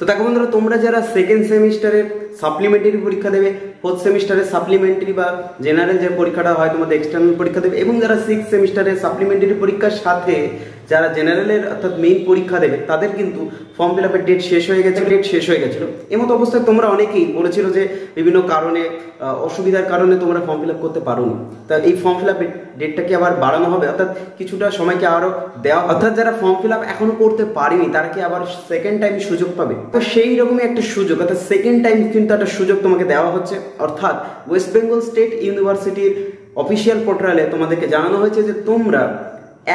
তো দেখো বন্ধুরা, তোমরা যারা সেকেন্ড সেমিস্টারের সাপ্লিমেন্টারি পরীক্ষা দেবে, ফোর্থ সেমিস্টারের সাপ্লিমেন্টারি বা জেনারেল যে পরীক্ষাটা হয় তোমাদের এক্সটার্নাল পরীক্ষা দেবে, এবং যারা সিক্স সেমিস্টারের সাপ্লিমেন্টারি পরীক্ষার সাথে যারা জেনারেলের অর্থাৎ মেইন পরীক্ষা দেবে, তাদের কিন্তু ফর্ম ফিল আপের ডেট শেষ হয়ে গেছিলো। এমতো অবস্থায় তোমরা অনেকেই বলেছিল যে বিভিন্ন কারণে অসুবিধার কারণে তোমরা ফর্ম ফিল আপ করতে পারোনি। তা এই ফর্ম ফিল আপের ডেটটা কি আবার বাড়ানো হবে, অর্থাৎ কিছুটা সময়কে আরও দেওয়া, অর্থাৎ যারা ফর্ম ফিল আপ এখনো করতে পারেনি তারা কি আবার সেকেন্ড টাইম সুযোগ পাবে? তো সেই রকমই একটা সুযোগ, অর্থাৎ সেকেন্ড টাইম কিন্তু একটা সুযোগ তোমাকে দেওয়া হচ্ছে। অর্থাৎ ওয়েস্ট বেঙ্গল স্টেট ইউনিভার্সিটির অফিসিয়াল পোর্টালে তোমাদেরকে জানানো হয়েছে যে তোমরা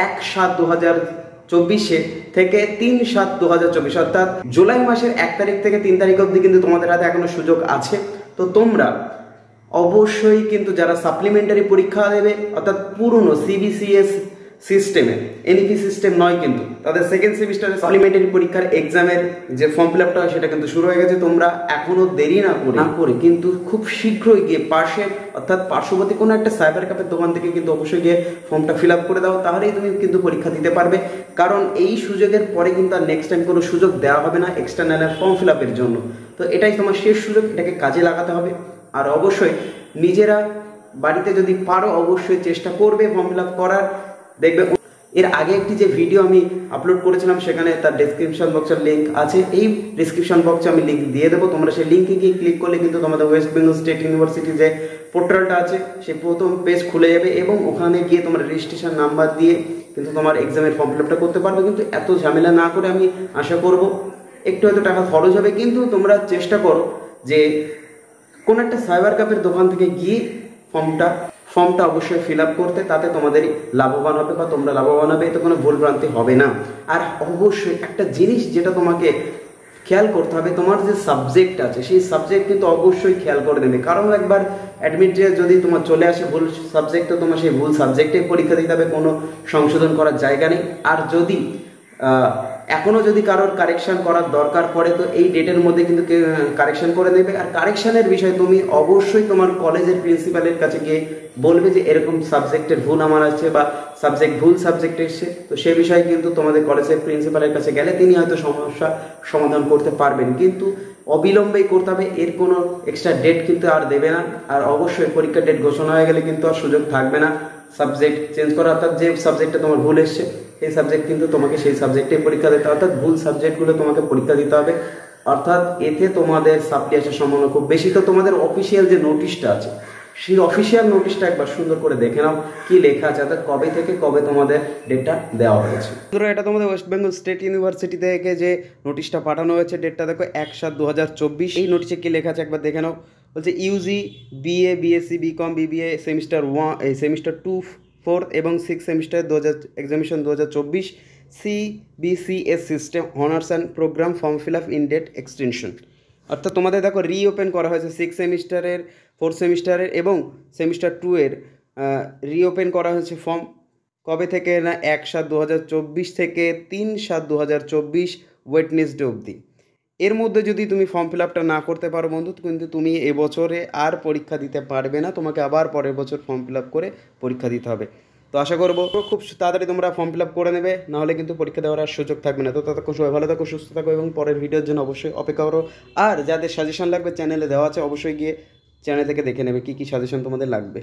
1/7/2024 থেকে 3/7/2024 অর্থাৎ জুলাই মাসের 1 তারিখ থেকে 3 তারিখ অবধি কিন্তু তোমাদের হাতে এখনো সুযোগ আছে। তো তোমরা অবশ্যই কিন্তু যারা সাপ্লিমেন্টারি পরীক্ষা দেবে, অর্থাৎ পুরনো সিবিসিএস সিস্টেমে, এনইপি সিস্টেম নয়, কিন্তু তাদের সেকেন্ড সেমিস্টারের সাপ্লিমেন্টারি পরীক্ষার এক্সামের যে ফর্ম ফিল আপটা হয় সেটা কিন্তু শুরু হয়ে গেছে। তোমরা এখনো দেরি না করে কিন্তু খুব শীঘ্রই গিয়ে অর্থাৎ পার্শ্ববর্তী কোনো একটা সাইবার ক্যাফের দোকান থেকে কিন্তু অবশ্যই গিয়ে ফর্মটা ফিল আপ করে দাও, তাহলেই তুমি কিন্তু পরীক্ষা দিতে পারবে। কারণ এই সুযোগের পরে কিন্তু আর নেক্সট টাইম কোনো সুযোগ দেওয়া হবে না এক্সটার্নালের ফর্ম ফিল আপের জন্য। তো এটাই তোমার শেষ সুযোগ, এটাকে কাজে লাগাতে হবে। আর অবশ্যই নিজেরা বাড়িতে যদি পারো অবশ্যই চেষ্টা করবে ফর্ম ফিল আপ করার। দেখবে এর আগে একটি যে ভিডিও আমি আপলোড করেছিলাম সেখানে তার ডেসক্রিপশন বক্সের লিঙ্ক আছে, এই ডেসক্রিপশন বক্সে আমি লিঙ্ক দিয়ে দেবো। তোমরা সেই লিঙ্কে গিয়ে ক্লিক করলে কিন্তু তোমাদের ওয়েস্ট বেঙ্গল স্টেট ইউনিভার্সিটির যে পোর্টালটা আছে সেই প্রথম পেজ খুলে যাবে, এবং ওখানে গিয়ে তোমার রেজিস্ট্রেশন নাম্বার দিয়ে কিন্তু তোমার এক্সামের ফর্ম ফিল আপটা করতে পারবে। কিন্তু এত ঝামেলা না করে আমি আশা করব একটু হয়তো টাকা খরচ হবে, কিন্তু তোমরা চেষ্টা করো যে কোনো একটা সাইবার ক্যাফের দোকান থেকে গিয়ে ফর্মটা অবশ্যই ফিল আপ করতে, তাতে তোমাদেরই লাভবান হবে বা তোমরা লাভবান হবে, এতে কোনো ভুলভ্রান্তি হবে না। আর অবশ্যই একটা জিনিস যেটা তোমাকে খেয়াল করতে হবে, তোমার যে সাবজেক্ট আছে সেই সাবজেক্ট কিন্তু অবশ্যই খেয়াল করে নেবে। কারণ একবার অ্যাডমিট যদি তোমার চলে আসে ভুল সাবজেক্ট, তো তোমার সেই ভুল সাবজেক্টে পরীক্ষা দিতে হবে, কোনো সংশোধন করার জায়গা নেই। আর যদি এখনও যদি কারোর কারেকশান করার দরকার পড়ে, তো এই ডেটের মধ্যে কিন্তু কারেকশান করে নেবে। আর কারেকশানের বিষয়ে তুমি অবশ্যই তোমার কলেজের প্রিন্সিপালের কাছে গিয়ে বলবে যে এরকম সাবজেক্টের ভুল আমার আছে বা ভুল সাবজেক্ট এসছে। তো সে বিষয়ে কিন্তু তোমাদের কলেজের প্রিন্সিপালের কাছে গেলে তিনি হয়তো সমস্যা সমাধান করতে পারবেন, কিন্তু অবিলম্বেই করতে হবে। এর কোনো এক্সট্রা ডেট কিন্তু আর দেবে না। আর অবশ্যই পরীক্ষার ডেট ঘোষণা হয়ে গেলে কিন্তু আর সুযোগ থাকবে না সাবজেক্ট চেঞ্জ করা, অর্থাৎ যে সাবজেক্টে তোমার ভুল এসছে সেই সাবজেক্ট কিন্তু তোমাকে সেই সাবজেক্টে পরীক্ষা দিতে হবে, অর্থাৎ ভুল সাবজেক্টগুলো তোমাকে পরীক্ষা দিতে হবে। অর্থাৎ এতে তোমাদের সাপ্লি আসার সম্ভাবনা খুব বেশি। তো তোমাদের অফিসিয়াল যে নোটিশটা আছে সেই অফিসিয়াল নোটিশটা একবার সুন্দর করে দেখে নাও কি লেখা আছে, অর্থাৎ কবে থেকে কবে তোমাদের ডেটটা দেওয়া হয়েছে। ধরো এটা তোমাদের ওয়েস্ট বেঙ্গল স্টেট ইউনিভার্সিটি থেকে যে নোটিশটা পাঠানো হয়েছে, ডেটটা দেখো 1/7/2024। এই নোটিশে কি লেখা আছে একবার দেখে নাও। বলছে UG, BA, BSc, BCom, BBA semester 2, 4 এবং 6 semester examination 2024 CBCS system honours and program form fill up in date extension. অর্থাৎ তোমাদের দেখো রিওপেন করা হয়েছে 6 সেমিস্টারের, 4 সেমিস্টারের এবং সেমিস্টার 2 এর রিওপেন করা হয়েছে ফর্ম। কবে থেকে না 1/7/2024 থেকে 3/7/2024 ওয়েডনেসডে অবধি। এর মধ্যে যদি তুমি ফর্ম ফিল আপটা না করতে পারো বন্ধু, কিন্তু তুমি এবছরে আর পরীক্ষা দিতে পারবে না, তোমাকে আবার পরের বছর ফর্ম ফিল আপ করে পরীক্ষা দিতে হবে। তো আশা করবো খুব তাড়াতাড়ি তোমরা ফর্ম ফিল আপ করে নেবে, নাহলে কিন্তু পরীক্ষা দেওয়ার আর সুযোগ থাকবে না। তো ততক্ষণ সবাই ভালো থাকো, সুস্থ থাকো এবং পরের ভিডিওর জন্য অবশ্যই অপেক্ষা করো। আর যাদের সাজেশন লাগবে চ্যানেলে দেওয়া আছে, অবশ্যই গিয়ে চ্যানেল থেকে দেখে নেবে কী কী সাজেশন তোমাদের লাগবে।